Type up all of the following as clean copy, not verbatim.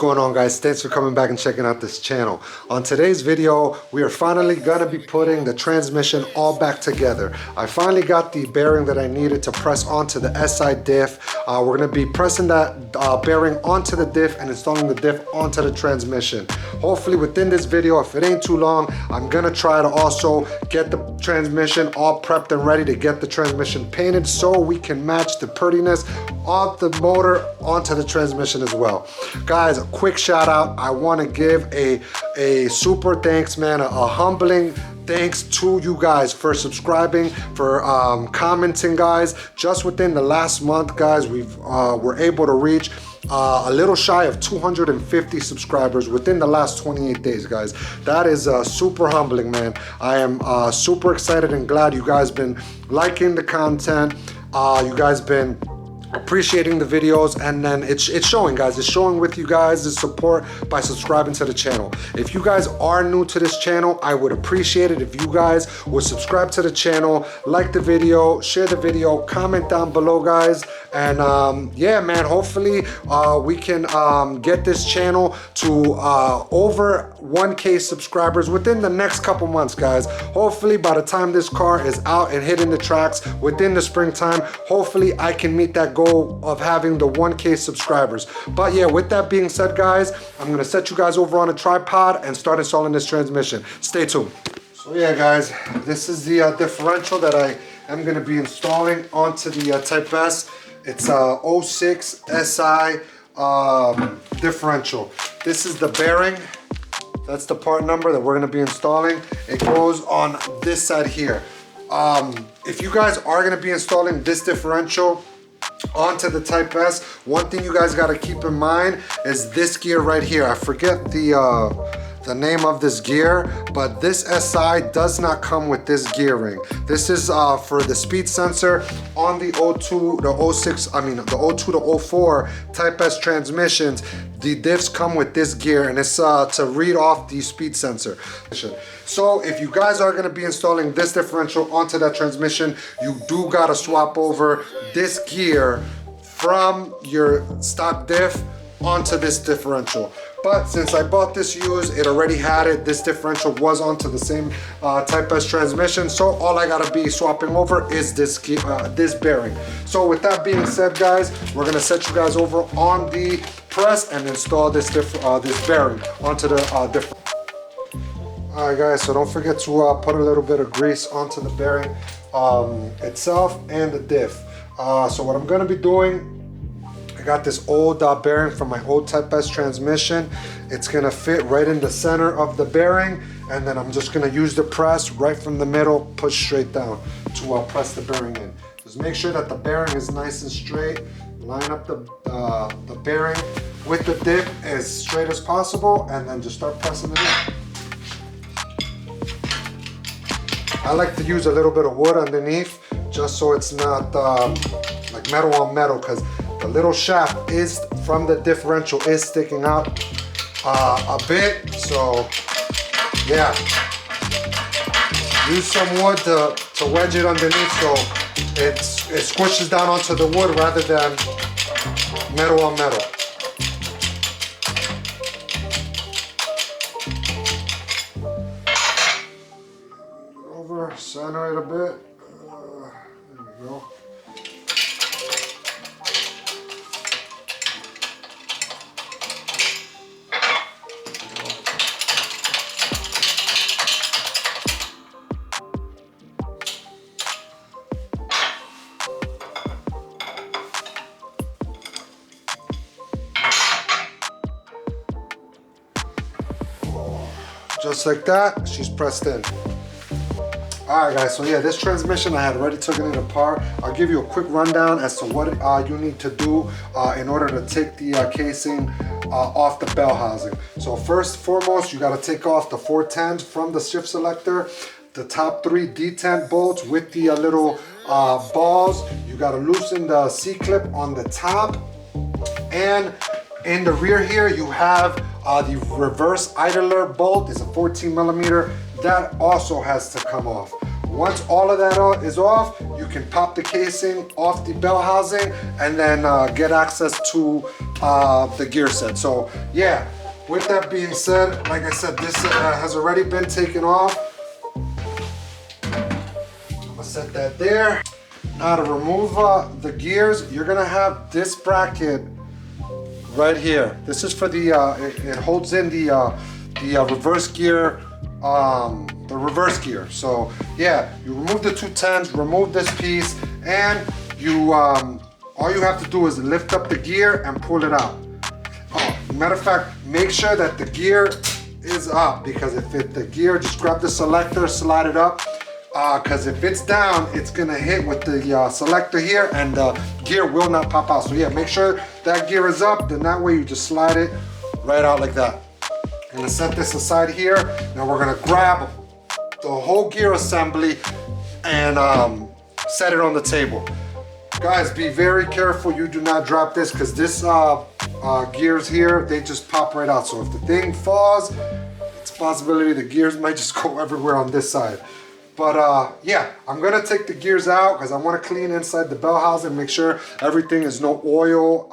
going on, guys? Thanks for coming back and checking out this channel. On today's video, we are finally gonna be putting the transmission all back together. I finally got the bearing that I needed to press onto the SI diff. We're gonna be pressing that bearing onto the diff and installing the diff onto the transmission. Hopefully within this video, if it ain't too long, I'm gonna try to also get the transmission all prepped and ready to get the transmission painted so we can match the prettiness of the motor onto the transmission as well. Guys, a quick shout out. I want to give a super thanks, man, a humbling thanks to you guys for subscribing, for commenting, guys. Just within the last month, guys, we're able to reach a little shy of 250 subscribers within the last 28 days, guys. That is super humbling, man. I am super excited and glad you guys been liking the content. You guys been appreciating the videos, and then it's showing, guys. It's showing with you guys the support by subscribing to the channel. If you guys are new to this channel, I would appreciate it if you guys would subscribe to the channel, like the video, share the video, comment down below, guys. And yeah, man, hopefully we can get this channel to over 1K subscribers within the next couple months, guys. Hopefully by the time this car is out and hitting the tracks within the springtime, hopefully I can meet that goal of having the 1K subscribers. But yeah, with that being said, guys, I'm gonna set you guys over on a tripod and start installing this transmission. Stay tuned. So yeah, guys, this is the differential that I am gonna be installing onto the Type S. It's a 06 SI differential. This is the bearing. That's the part number that we're gonna be installing. It goes on this side here. If you guys are gonna be installing this differential onto the Type S, one thing you guys gotta keep in mind is this gear right here. I forget the name of this gear, but this SI does not come with this gear ring. This is for the speed sensor on the 02, the 06, I mean the 02 to 04 Type S transmissions. The diffs come with this gear, and it's to read off the speed sensor. So if you guys are gonna be installing this differential onto that transmission, you do gotta swap over this gear from your stock diff onto this differential. But since I bought this used, it already had it. This differential was onto the same Type S transmission, so all I gotta be swapping over is this bearing. So with that being said, guys, we're gonna set you guys over on the press and install this bearing onto the differential. All right, guys, so don't forget to put a little bit of grease onto the bearing itself and the diff. So what I'm gonna be doing, I got this old bearing from my old Type S transmission. It's gonna fit right in the center of the bearing, and then I'm just gonna use the press right from the middle, push straight down to press the bearing in. Just make sure that the bearing is nice and straight. Line up the bearing with the dip as straight as possible, and then just start pressing it in. I like to use a little bit of wood underneath, just so it's not like metal on metal, because the little shaft is from the differential is sticking out a bit. So yeah, use some wood to wedge it underneath so it squishes down onto the wood rather than metal on metal. Over, center it a bit. There we go. Just like that, she's pressed in. All right, guys, so yeah, this transmission, I had already taken it apart. I'll give you a quick rundown as to what you need to do in order to take the casing off the bell housing. So first and foremost, you gotta take off the 410s from the shift selector, the top 3 detent bolts with the little balls. You gotta loosen the C-clip on the top, and in the rear here, you have the reverse idler bolt. Is a 14 millimeter. That also has to come off. Once all of that is off, you can pop the casing off the bell housing and then get access to the gear set. So yeah, with that being said, like I said, this has already been taken off. I'm gonna set that there. Now to remove the gears, you're gonna have this bracket right here. This is for the, it holds in the reverse gear, So yeah, you remove the 210s, remove this piece, and you, all you have to do is lift up the gear and pull it out. Oh, matter of fact, make sure that the gear is up, because if the gear, just grab the selector, slide it up, because if it's down, it's gonna hit with the selector here and the gear will not pop out. So yeah, make sure that gear is up, then that way you just slide it right out like that. I'm gonna set this aside here. Now we're gonna grab the whole gear assembly and set it on the table. Guys, be very careful you do not drop this, because this gears here, they just pop right out. So if the thing falls, it's a possibility the gears might just go everywhere on this side. But yeah, I'm gonna take the gears out because I want to clean inside the bell housing, make sure everything is no oil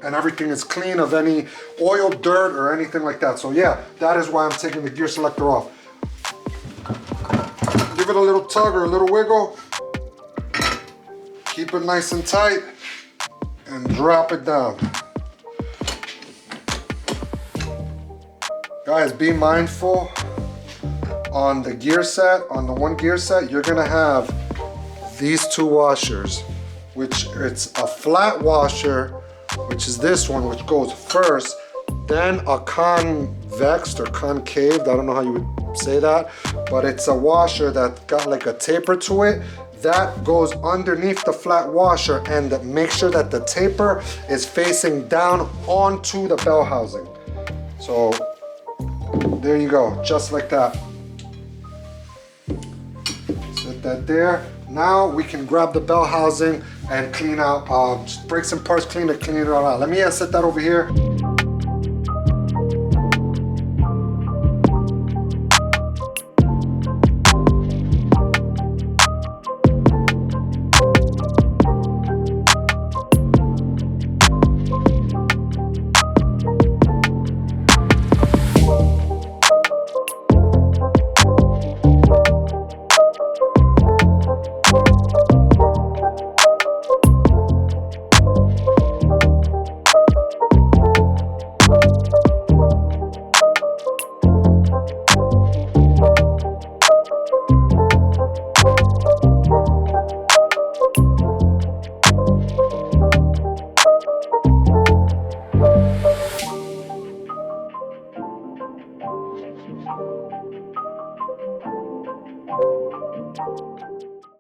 and everything is clean of any oil, dirt, or anything like that. So yeah, that is why I'm taking the gear selector off. Give it a little tug or a little wiggle. Keep it nice and tight and drop it down. Guys, be mindful. On the gear set, on the one gear set, you're gonna have these two washers, which it's a flat washer, which is this one, which goes first, then a convex or concave, I don't know how you would say that, but it's a washer that got like a taper to it, that goes underneath the flat washer, and make sure that the taper is facing down onto the bell housing. So there you go, just like that. Set that there. Now we can grab the bell housing and clean out, just break some parts, clean it all out. Let me set that over here.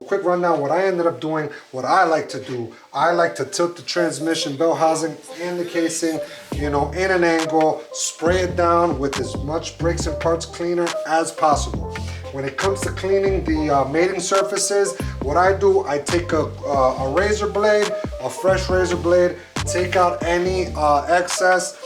Quick rundown, what I ended up doing, what I like to do, I like to tilt the transmission bell housing and the casing, you know, in an angle, spray it down with as much brakes and parts cleaner as possible. When it comes to cleaning the mating surfaces, what I do, I take a razor blade, a fresh razor blade, take out any excess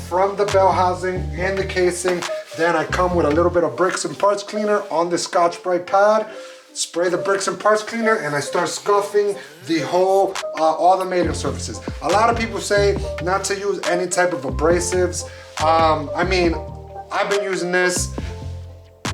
from the bell housing and the casing. Then I come with a little bit of brakes and parts cleaner on the Scotch-Brite pad, spray the brakes and parts cleaner, and I start scuffing the whole, all the mating surfaces. A lot of people say not to use any type of abrasives. I mean, I've been using this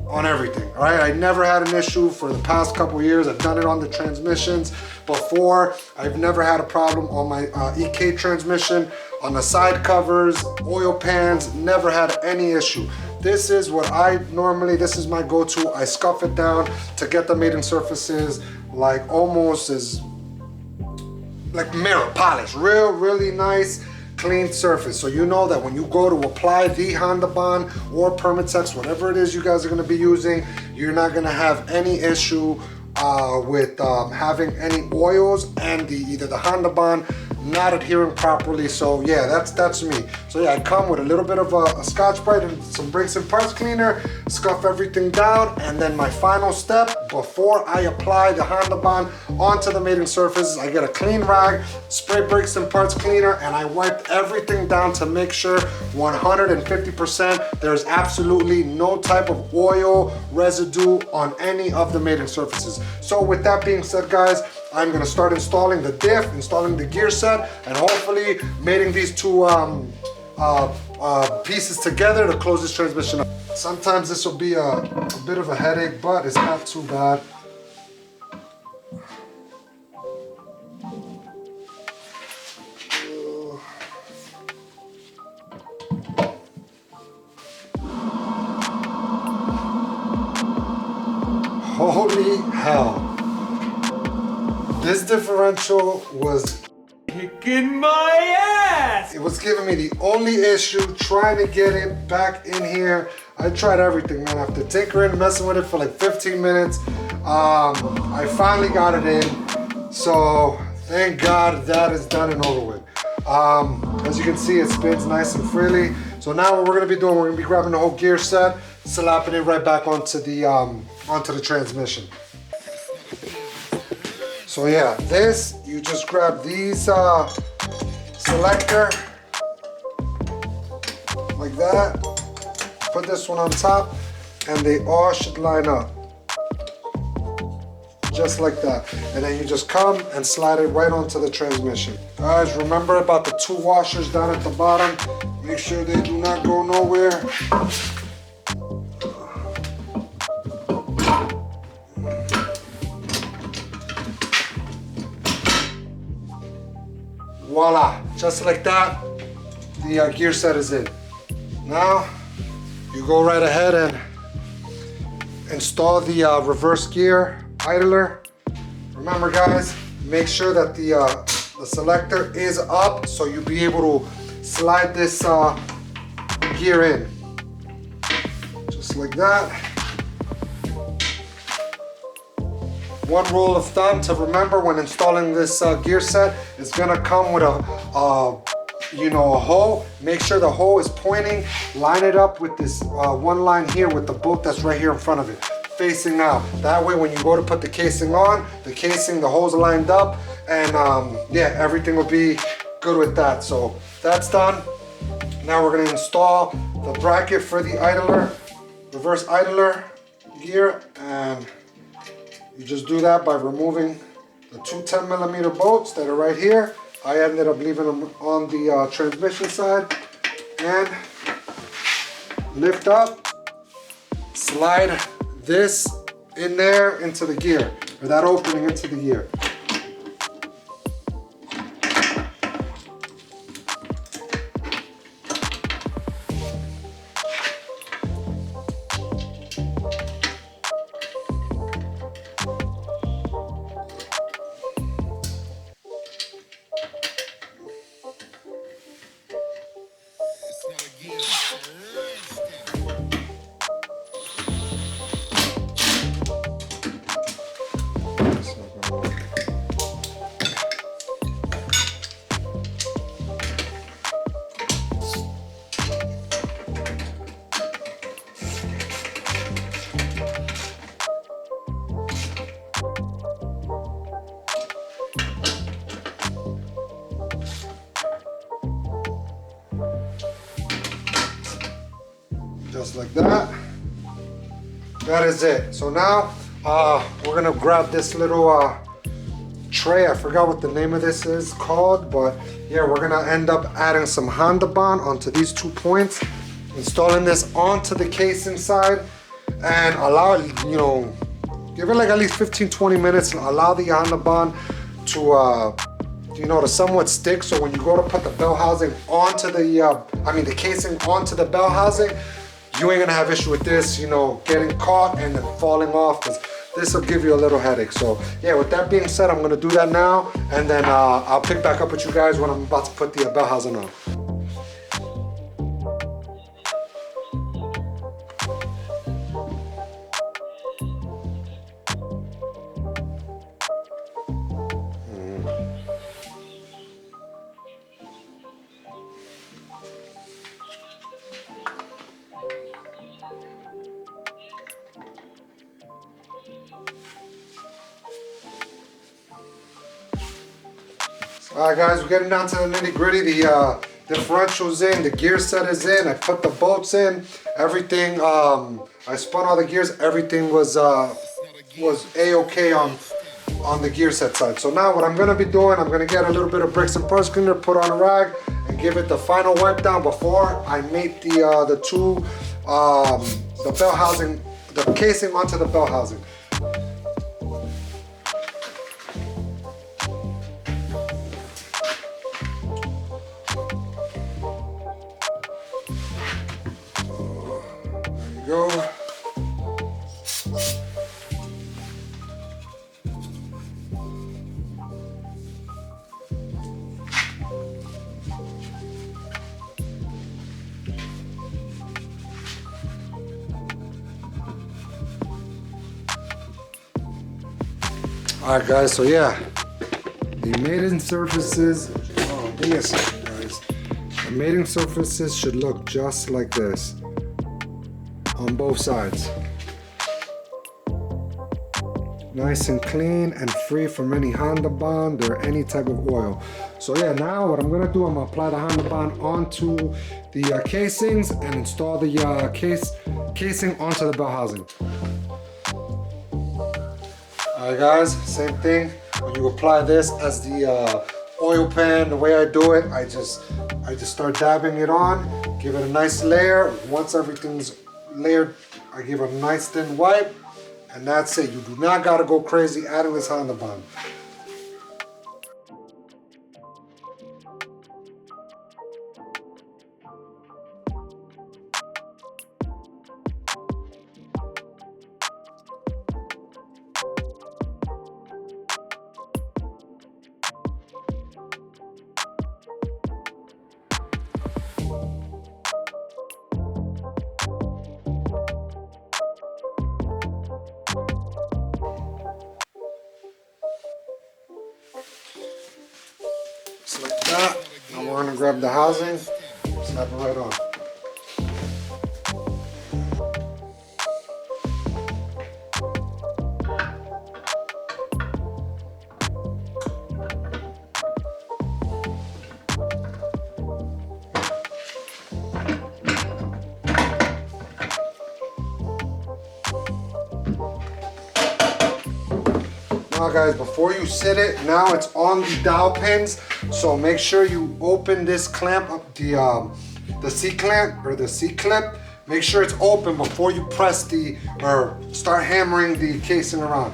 on everything, all right? I never had an issue for the past couple years. I've done it on the transmissions before. I've never had a problem on my EK transmission, on the side covers, oil pans, never had any issue. This is what I normally, this is my go-to. I scuff it down to get the mating surfaces like almost as, like mirror polish, really nice, clean surface. So you know that when you go to apply the Honda Bond or Permatex, whatever it is you guys are gonna be using, you're not gonna have any issue with having any oils and either the Honda Bond not adhering properly. So yeah, that's me. So yeah, I come with a little bit of a Scotch-Brite and some brakes and parts cleaner, scuff everything down, and then my final step before I apply the Honda Bond onto the mating surfaces, I get a clean rag, spray brakes and parts cleaner, and I wipe everything down to make sure 150% there's absolutely no type of oil residue on any of the mating surfaces. So with that being said, guys, I'm gonna start installing the diff, installing the gear set, and hopefully mating these two pieces together to close this transmission up. Sometimes this will be a bit of a headache, but it's not too bad. Holy hell. This differential was kicking my ass! It was giving me the only issue trying to get it back in here. I tried everything, man. After tinkering and messing with it for like 15 minutes, I finally got it in. So thank God that is done and over with. As you can see, it spins nice and freely. So now what we're gonna be doing, we're gonna be grabbing the whole gear set, slapping it right back onto the transmission. So yeah, this, you just grab these selector, like that, put this one on top, and they all should line up. Just like that. And then you just come and slide it right onto the transmission. Guys, remember about the two washers down at the bottom. Make sure they do not go nowhere. Voila, just like that, the gear set is in. Now, you go right ahead and install the reverse gear idler. Remember guys, make sure that the selector is up so you'll be able to slide this gear in. Just like that. One rule of thumb to remember when installing this gear set is gonna come with a hole. Make sure the hole is pointing. Line it up with this one line here with the bolt that's right here in front of it, facing out. That way, when you go to put the casing on, the holes are lined up, and yeah, everything will be good with that. So that's done. Now we're gonna install the bracket for the idler, reverse idler gear, and you just do that by removing the two 10mm bolts that are right here. I ended up leaving them on the transmission side, and lift up, slide this in there into the gear, or that opening into the gear. Just like that. That is it. So now we're gonna grab this little tray. I forgot what the name of this is called, but yeah, we're gonna end up adding some Honda bond onto these 2 points, installing this onto the casing side, and allow it, give it like at least 15-20 minutes and allow the Honda bond to to somewhat stick. So when you go to put the bell housing onto the casing onto the bell housing, you ain't gonna have issue with this, getting caught and then falling off, because this will give you a little headache. So yeah, with that being said, I'm gonna do that now, and then I'll pick back up with you guys when I'm about to put the bell housing on. Alright guys, we're getting down to the nitty gritty. The differential's in, the gear set is in, I put the bolts in, everything, I spun all the gears, everything was A-okay on on the gear set side. So now what I'm gonna be doing, I'm gonna get a little bit of bricks and brush cleaner, put on a rag, and give it the final wipe down before I mate the bell housing, the casing onto the bell housing. There you go. Alright guys, so yeah, the mating surfaces, oh give me a second guys. The mating surfaces should look just like this on both sides. Nice and clean and free from any Honda bond or any type of oil. So yeah, now what I'm gonna do, I'm gonna apply the Honda bond onto the casings and install the casing onto the bell housing. Alright guys, same thing. When you apply this as the oil pan, the way I do it, I just start dabbing it on, give it a nice layer. Once everything's layered, I give it a nice thin wipe, and that's it. You do not gotta go crazy adding this Honda bond. Just like that. Now we're gonna grab the housing, snap it right on. Now guys, before you sit it, now it's on the dowel pins, so make sure you open this clamp up, the C-clamp or the C-clip. Make sure it's open before you press or start hammering the casing around.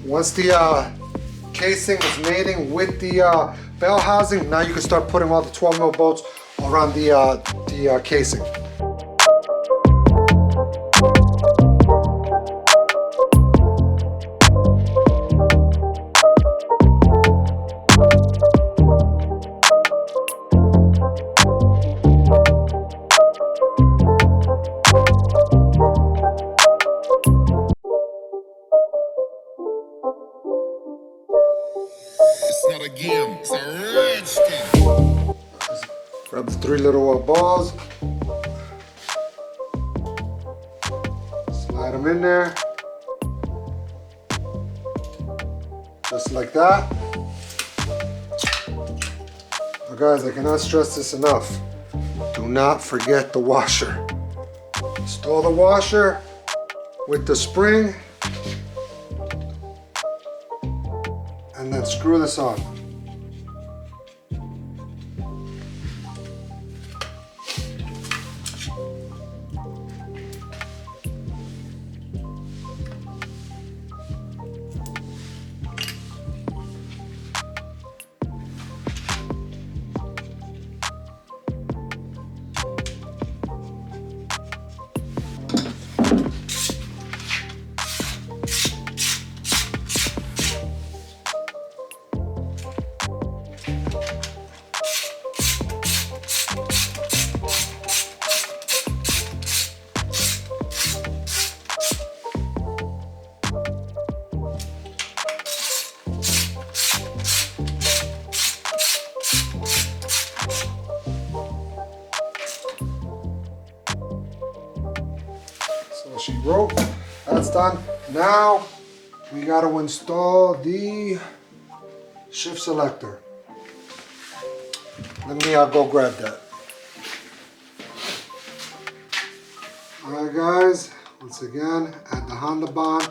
Once the casing is mating with the bell housing, now you can start putting all the 12mm bolts around the casing. It's a rich thing. Grab the 3 little balls, slide them in there, just like that. Now guys, I cannot stress this enough. Do not forget the washer. Install the washer with the spring, and then screw this on. She broke. That's done. Now we got to install the shift selector. Let me go grab that. Alright guys, once again, add the Honda bond.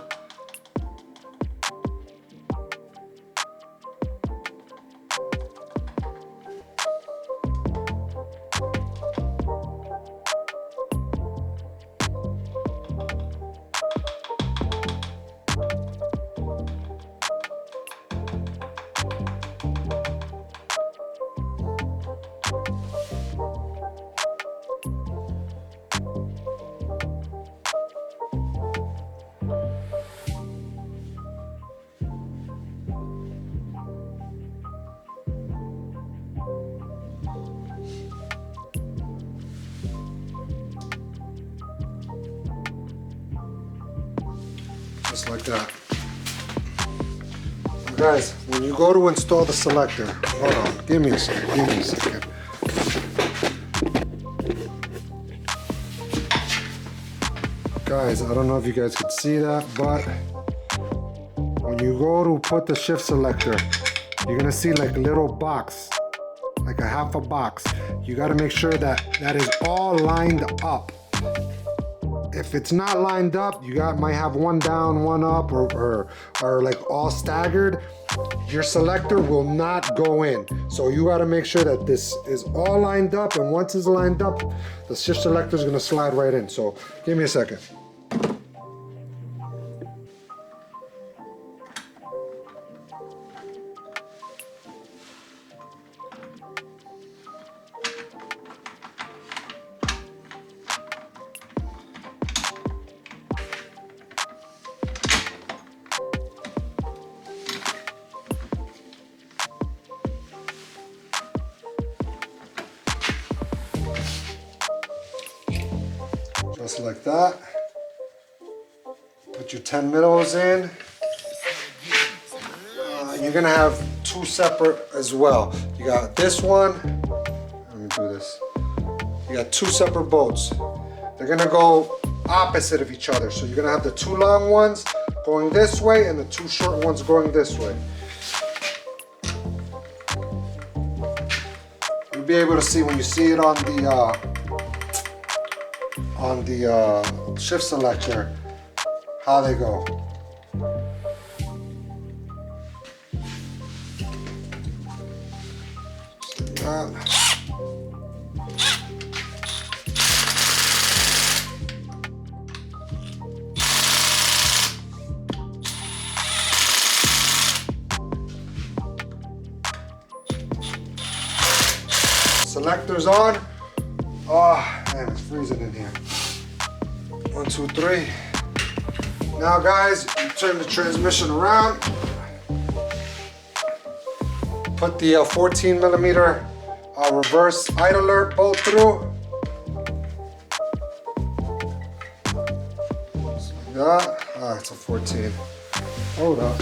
Just like that. Now guys, when you go to install the selector, hold on, give me a second. Guys, I don't know if you guys could see that, but when you go to put the shift selector, you're gonna see like a little box, like a half a box. You gotta make sure that that is all lined up. If it's not lined up, you might have one down, one up, or like all staggered. Your selector will not go in. So you gotta make sure that this is all lined up, and once it's lined up, the shift selector is gonna slide right in. So give me a second. Just like that. Put your 10 middles in. You're gonna have two separate as well. You got this one. Let me do this. You got two separate bolts. They're gonna go opposite of each other. So you're gonna have the two long ones going this way and the two short ones going this way. You'll be able to see when you see it on the shift selector how they go. Selector's on. Oh man, it's freezing in here. 1, 2, 3. Now guys, you turn the transmission around. Put the 14 millimeter reverse idler bolt through. Just like that. Ah, it's a 14. Hold up.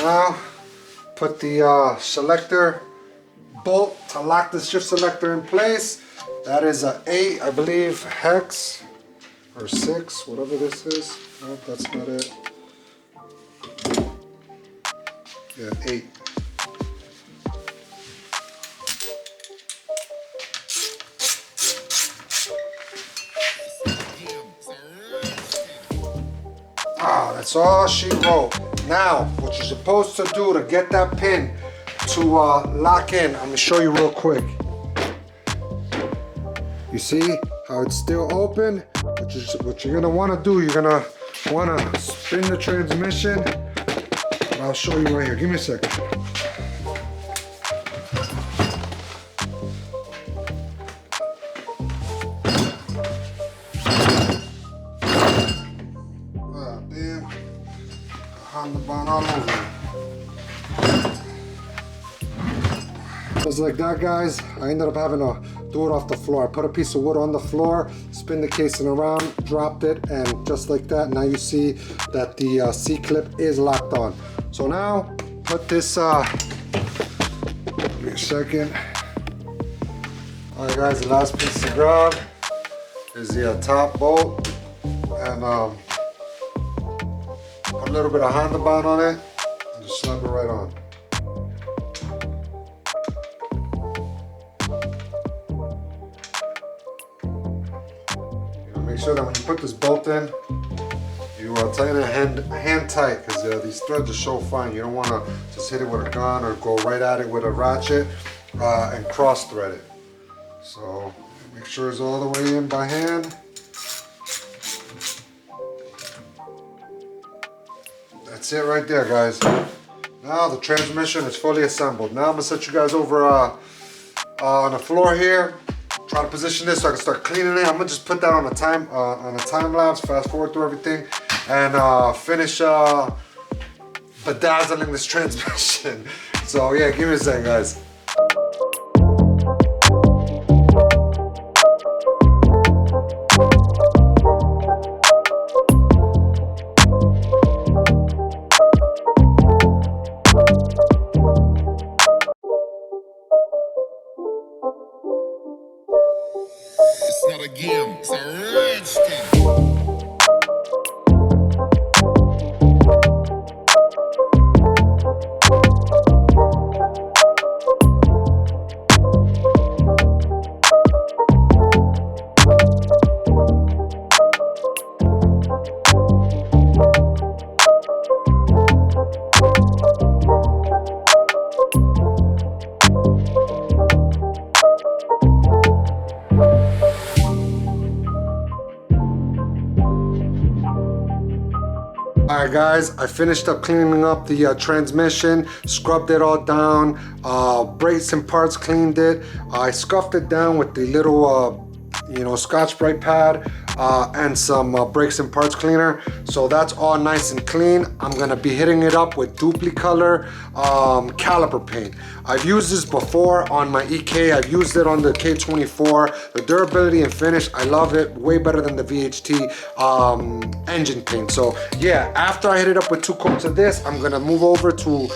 Now, put the selector bolt to lock the shift selector in place. That is a 8, I believe, hex, or 6, whatever this is. No, that's not it. Yeah, 8. Ah, that's all she wrote. Now, what you're supposed to do to get that pin to lock in, I'm gonna show you real quick. You see how it's still open? What you're gonna wanna do, you're gonna wanna spin the transmission. I'll show you right here, give me a second. Ah, damn. Honda bond all over it. Just like that, guys. I ended up having to do it off the floor. I put a piece of wood on the floor, spin the casing around, dropped it, and just like that, now you see that the C-clip is locked on. So now, put this, give me a second. Alright guys, the last piece to grab is the top bolt, and put a little bit of Honda bond on it and just slap it right on. Make sure that when you put this bolt in, you tighten it hand tight, because these threads are so fine. You don't want to just hit it with a gun or go right at it with a ratchet and cross thread it. So make sure it's all the way in by hand. That's it right there, guys. Now the transmission is fully assembled. Now I'm gonna set you guys over on the floor here. Try to position this so I can start cleaning it. I'm gonna just put that on a time lapse, fast forward through everything, and finish bedazzling this transmission. So yeah, give me a second, guys. It's not a game, it's a Reinstalling. Alright guys, I finished up cleaning up the transmission, scrubbed it all down, brakes and parts cleaned it. I scuffed it down with the little Scotch-Brite pad and some brakes and parts cleaner. So that's all nice and clean. I'm gonna be hitting it up with Duplicolor caliper paint. I've used this before on my EK. I've used it on the K24. The durability and finish, I love it. Way better than the VHT engine paint. So yeah, after I hit it up with 2 coats of this, I'm gonna move over to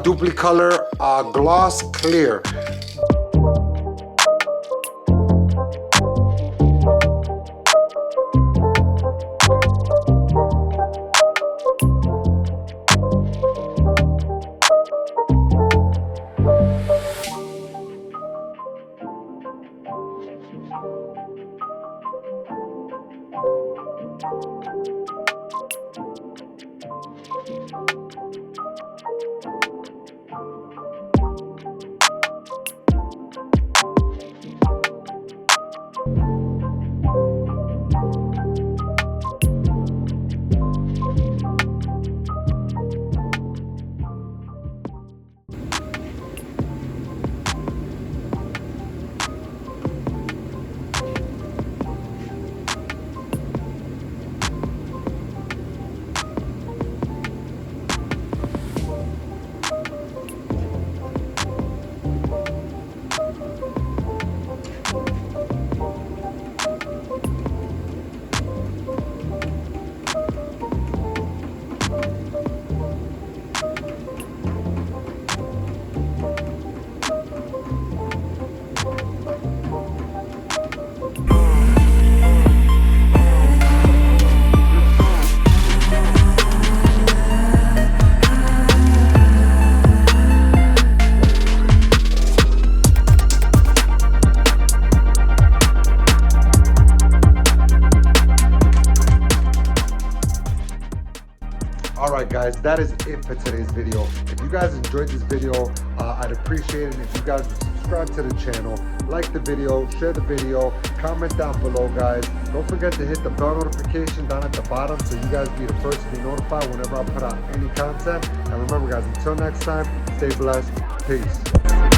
Duplicolor Gloss Clear. Alright guys, that is it for today's video. If you guys enjoyed this video, I'd appreciate it if you guys would subscribe to the channel, like the video, share the video, comment down below guys. Don't forget to hit the bell notification down at the bottom so you guys be the first to be notified whenever I put out any content. And remember guys, until next time, stay blessed. Peace.